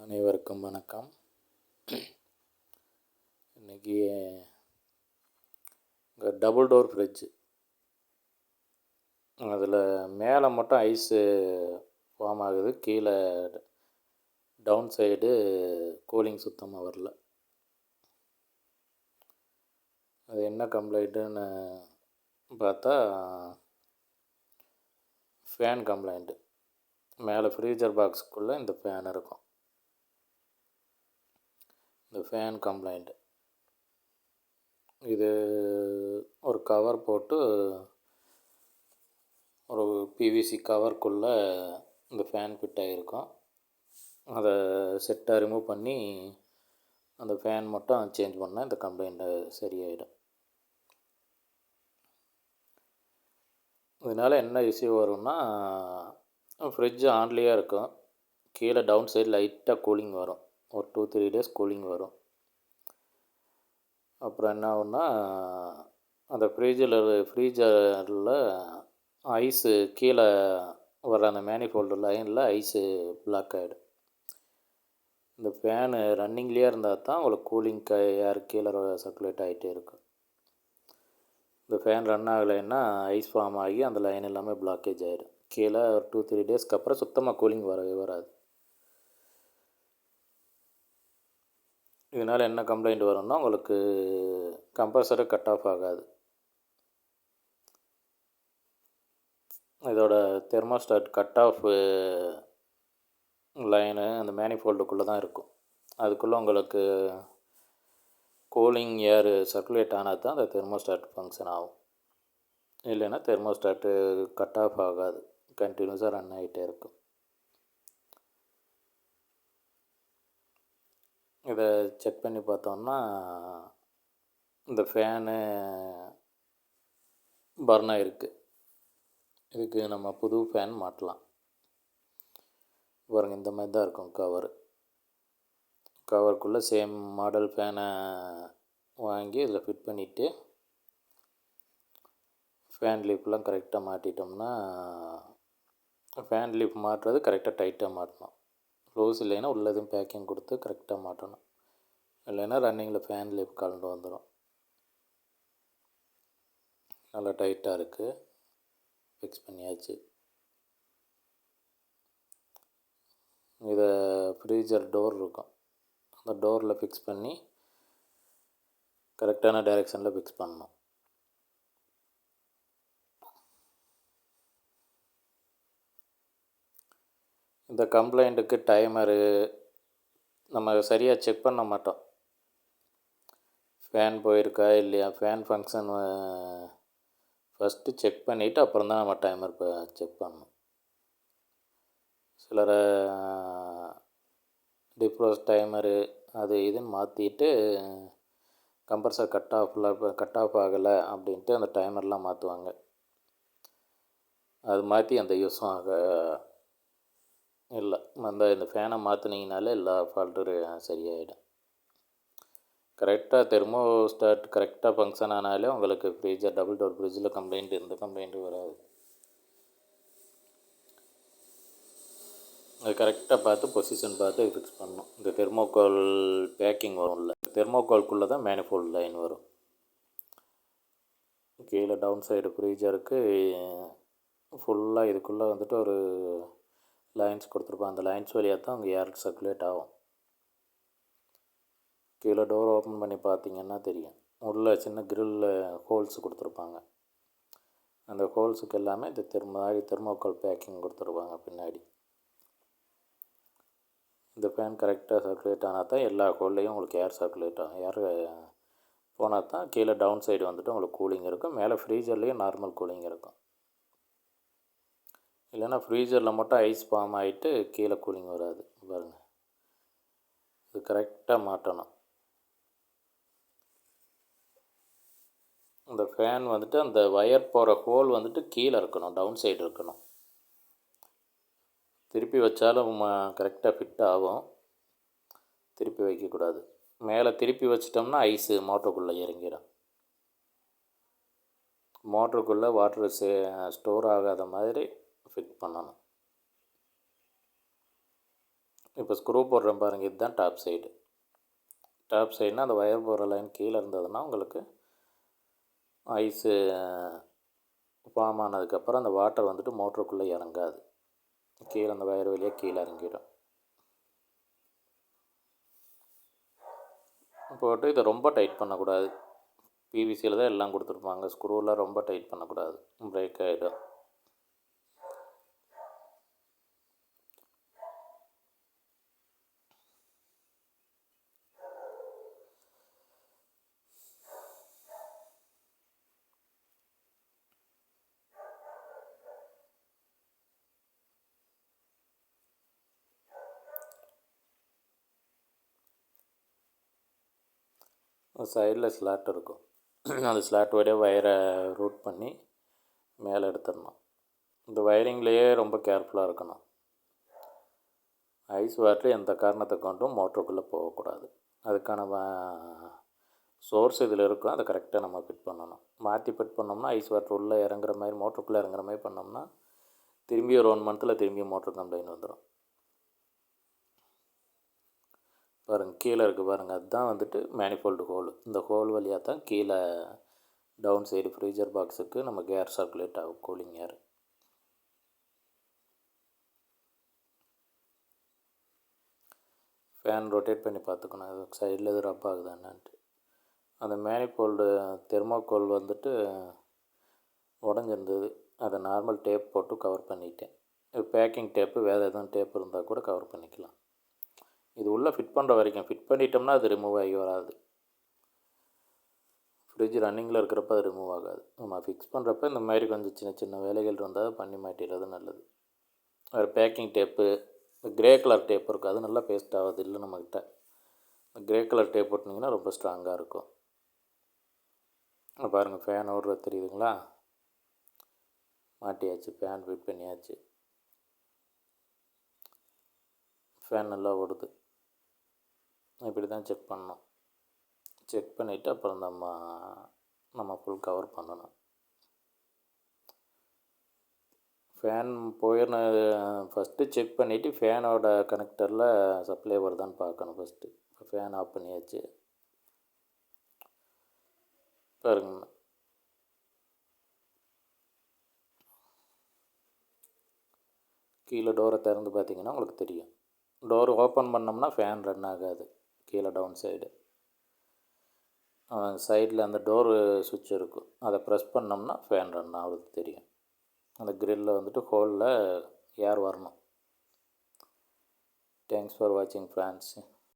அனைவருக்கும் வணக்கம். இன்றைக்கி டபுள் டோர் ஃப்ரிட்ஜ், அதில் மேலே மட்டும் ஐஸு ஃபார்ம் ஆகுது, கீழே டவுன் சைடு கூலிங் சுத்தமாக வரல. அது என்ன கம்ப்ளைண்ட்டுன்னு பார்த்தா ஃபேன் கம்ப்ளைண்ட்டு. மேலே ஃப்ரீஜர் பாக்ஸுக்குள்ளே இந்த ஃபேன் இருக்கும், இந்த ஃபேன் கம்ப்ளைண்ட்டு. இது ஒரு கவர் போட்டு ஒரு பிவிசி கவருக்குள்ளே இந்த ஃபேன் ஃபிட் ஆகிருக்கும். அதை செட்டை ரிமூவ் பண்ணி அந்த ஃபேன் மட்டும் சேஞ்ச் பண்ணால் இந்த கம்ப்ளைண்ட்டு சரியாயிடும். இதனால் என்ன இஷ்யூ வரும்னா, ஃப்ரிட்ஜ் ஆன்லேயே இருக்கும், கீழே டவுன் சைடு லைட்டாக கூலிங் வரும், ஒரு 2-3 டேஸ் கூலிங் வரும். அப்புறம் என்ன ஆகுன்னா, அந்த ஃப்ரீஜரில் ஐஸு கீழே வர அந்த மேனிஃபோல்டு லைனில் ஐஸு பிளாக் ஆகிடும். இந்த ஃபேனு ரன்னிங்லேயே இருந்தால் தான் உங்களுக்கு கூலிங் ஏர் கீழே சர்க்குலேட் ஆகிட்டே இருக்கும். இந்த ஃபேன் ரன் ஆகலைன்னா ஐஸ் ஃபார்ம் ஆகி அந்த லைன் எல்லாமே பிளாக்கேஜ் ஆகிடும். கீழே ஒரு 2-3 டேஸ்க்கு அப்புறம் சுத்தமாக கூலிங் வரவே வராது. இதனால் என்ன கம்ப்ளைண்ட் வரும்னா, உங்களுக்கு கம்ப்ரஸரு கட் ஆஃப் ஆகாது. இதோட தெர்மோஸ்டாட் கட் ஆஃப் லைனு அந்த மேனிஃபோல்டுக்குள்ளே தான் இருக்கும். அதுக்குள்ளே உங்களுக்கு கூலிங் ஏர் சர்க்குலேட் ஆனால் தான் அந்த தெர்மோஸ்டாட் ஃபங்க்ஷன் ஆகும். இல்லைன்னா தெர்மோஸ்டாட்டு கட் ஆஃப் ஆகாது, கண்டினியூஸாக ரன் ஆகிட்டே இருக்கும். இதை செக் பண்ணி பார்த்தோம்னா, இந்த ஃபேனு பர்ன் ஆகிருக்கு. இதுக்கு நம்ம புது ஃபேன் மாட்டலாம். பாருங்கள், இந்த மாதிரி தான் இருக்கும் கவருக்குள்ளே சேம் மாடல் ஃபேனை வாங்கி இதில் ஃபிட் பண்ணிவிட்டு ஃபேன் லீஃப்லாம் கரெக்டாக மாட்டிட்டோம்னா, ஃபேன் லீஃப் மாட்டுறது கரெக்டாக டைட்டாக மாட்டணும். லூஸ் இல்லைன்னா உள்ள எதுவும் பேக்கிங் கொடுத்து கரெக்டாக மாட்டணும், இல்லைன்னா ரன்னிங்கில் ஃபேன் லீஃப் கலந்து வந்துடும். நல்லா டைட்டாக இருக்குது, ஃபிக்ஸ் பண்ணியாச்சு. இதை ஃப்ரீஜர் டோர் இருக்கும், அந்த டோரில் ஃபிக்ஸ் பண்ணி கரெக்டான டைரெக்ஷனில் ஃபிக்ஸ் பண்ணணும். இந்த கம்ப்ளைண்ட்டுக்கு டைமரு நம்ம சரியாக செக் பண்ண மாட்டோம். ஃபேன் போயிருக்கா இல்லையா, ஃபேன் ஃபங்க்ஷன் ஃபஸ்ட்டு செக் பண்ணிவிட்டு அப்புறம் தான் நம்ம டைமர் செக் பண்ணணும். சிலர் டிஃப்ரோஸ்ட் டைமரு அது இதுன்னு மாற்றிட்டு கம்ப்ரஸர் கட் ஆஃப் ஆகலை அப்படின்ட்டு அந்த டைமர்லாம் மாற்றுவாங்க. அது மாற்றி அந்த யூஸும் இல்லை. இந்த ஃபேனை மாற்றினீங்கனாலே எல்லா ஃபால்ட்டும் சரியாயிடும். கரெக்டாக தெர்மோஸ்டாட் கரெக்டாக ஃபங்க்ஷன் ஆனாலே உங்களுக்கு ஃப்ரிட்ஜர் டபுள் டோர் ஃப்ரிட்ஜில் எந்த கம்ப்ளைண்ட்டும் வராது. அது கரெக்டாக பார்த்து பொசிஷன் பார்த்து ஃபிக்ஸ் பண்ணணும். இந்த தெர்மோகால் பேக்கிங் வரும்ல, தெர்மோகால்குள்ளே தான் மேனிஃபோல்டு லைன் வரும். கீழே டவுன் சைடு ஃப்ரீஜருக்கு ஃபுல்லாக இதுக்குள்ளே வந்துட்டு ஒரு லைன்ஸ் கொடுத்துருப்பாங்க. அந்த லைன்ஸ் வழியாக தான் அங்கே ஏர் சர்க்குலேட் ஆகும். கீழே டோர் ஓப்பன் பண்ணி பார்த்தீங்கன்னா தெரியும், உள்ளே சின்ன கிரில்லில் ஹோல்ஸ் கொடுத்துருப்பாங்க. அந்த ஹோல்ஸுக்கு எல்லாமே இந்த தெர்மோகால் பேக்கிங் கொடுத்துருப்பாங்க பின்னாடி. இந்த ஃபேன் கரெக்டாக சர்க்குலேட் ஆனால் தான் எல்லா ஹோல்லையும் உங்களுக்கு ஏர் சர்க்குலேட் ஆகும். ஏர் போனால் தான் கீழே டவுன் சைடு வந்துட்டு உங்களுக்கு கூலிங் இருக்கும், மேலே ஃப்ரீஜர்லேயும் நார்மல் கூலிங் இருக்கும். இல்லைன்னா ஃப்ரீஜரில் மட்டும் ஐஸ் ஃபார்ம் ஆகிட்டு கீழே கூலிங் வராது. பாருங்கள், இது கரெக்டாக மாட்டணும். இந்த ஃபேன் வந்துட்டு அந்த ஒயர் போகிற ஹோல் வந்துட்டு கீழே இருக்கணும், டவுன் சைடு இருக்கணும். திருப்பி வச்சாலும் கரெக்டாக ஃபிட் ஆகும், திருப்பி வைக்கக்கூடாது. மேலே திருப்பி வச்சிட்டோம்னா ஐஸு மோட்டருக்குள்ளே இறங்கிடும். மோட்டருக்குள்ளே வாட்டர் ஸ்டோர் ஆகாத மாதிரி ஃபிட் பண்ணணும். இப்போ ஸ்க்ரூ போடுறேன் பாருங்கள், இதுதான் டாப் சைடு. டாப் சைடுனால் அந்த ஒயர் போகிற லைன் கீழே இருந்ததுன்னா உங்களுக்கு ஐஸு ஃபார்ம் ஆனதுக்கப்புறம் அந்த வாட்டர் வந்துட்டு மோட்டருக்குள்ளே இறங்காது, கீழே அந்த வயர் வழியாக கீழே இறங்கிடும். போட்டு இதை ரொம்ப டைட் பண்ணக்கூடாது. பிவிசியில் தான் எல்லாம் கொடுத்துருப்பாங்க, ஸ்க்ரூலாம் ரொம்ப டைட் பண்ணக்கூடாது, பிரேக் ஆகிடும். சைடில் ஸ்லாட் இருக்கும், அந்த ஸ்லாட் வழியாக வயரை ரூட் பண்ணி மேலே எடுத்துடணும். இந்த வயரிங்லேயே ரொம்ப கேர்ஃபுல்லாக இருக்கணும். ஐஸ் வாட்டர் எந்த காரணத்தை கொண்டும் மோட்டருக்குள்ளே போகக்கூடாது. அதுக்கான சோர்ஸ் இதில் இருக்கும், அதை கரெக்டாக நம்ம ஃபிட் பண்ணணும். மாற்றி ஃபிட் பண்ணோம்னா ஐஸ் வாட்டர் உள்ளே இறங்குற மாதிரி, மோட்டருக்குள்ளே இறங்குற மாதிரி பண்ணோம்னா திரும்பி ஒரு 1 மந்த்தில் திரும்பி மோட்டர் கம்ப்ளைண்ட் வந்துடும். பாருங்கள், கீழே இருக்குது பாருங்கள், அதுதான் வந்துட்டு மேனிஃபோல்டு ஹோல். இந்த ஹோல் வழியாக தான் கீழே டவுன் சைடு ஃப்ரீஜர் பாக்ஸுக்கு நம்ம ஏர் சர்க்குலேட் ஆகும், கூலிங் ஏர். ஃபேன் ரொட்டேட் பண்ணி பார்த்துக்கணும், அது சைடில் எது ரப் ஆகுதா என்னான்ட்டு. அந்த மேனிஃபோல்டு தெர்மாக்கோல் வந்துட்டு உடஞ்சிருந்தது, அதை நார்மல் டேப் போட்டு கவர் பண்ணிட்டேன். பேக்கிங் டேப்பு வேறு எதுவும் டேப் இருந்தால் கூட கவர் பண்ணிக்கலாம். இது உள்ளே ஃபிட் பண்ணுற வரைக்கும், ஃபிட் பண்ணிட்டோம்னா அது ரிமூவ் ஆகி வராது. ஃப்ரிட்ஜ் ரன்னிங்கில் இருக்கிறப்ப அது ரிமூவ் ஆகாது. நம்ம ஃபிக்ஸ் பண்ணுறப்ப இந்த மாதிரி கொஞ்சம் சின்ன சின்ன வேலைகள் இருந்தால் பண்ணி மாட்டிடுறது நல்லது. வேறு packing tape, grey colour tape இருக்குது, அது நல்லா பேஸ்ட் ஆகுது இல்லை நம்மக்கிட்ட. க்ரே கலர் டேப் போட்டிங்கன்னா ரொம்ப ஸ்ட்ராங்காக இருக்கும். பாருங்கள், ஃபேன் ஓடுறது தெரியுதுங்களா? மாட்டியாச்சு, ஃபேன் ஃபிட் பண்ணியாச்சு. ஃபேன் நல்லா ஓடுது. இப்படி தான் செக் பண்ணணும். செக் பண்ணிவிட்டு அப்புறம் நம்ம ஃபுல் கவர் பண்ணணும். ஃபேன் போயிடன ஃபஸ்ட்டு செக் பண்ணிவிட்டு ஃபேனோட கனெக்டரில் சப்ளை வருதான்னு பார்க்கணும் ஃபஸ்ட்டு. இப்போ ஃபேன் ஆஃப் பண்ணியாச்சு. பாருங்க, கீழே டோரை திறந்து பார்த்தீங்கன்னா உங்களுக்கு தெரியும். டோர் ஓப்பன் பண்ணோம்னா ஃபேன் ரன் ஆகாது. கீழே டவுன் சைடு சைடில் அந்த டோரு சுவிட்ச் இருக்கும், அதை ப்ரெஸ் பண்ணோம்னா ஃபேன் ரன் ஆகுறது தெரியும். அந்த கிரில்லில் வந்துட்டு ஹோலில் ஏர் வரணும். தேங்க்ஸ் ஃபார் வாட்சிங் ஃப்ரெண்ட்ஸ்.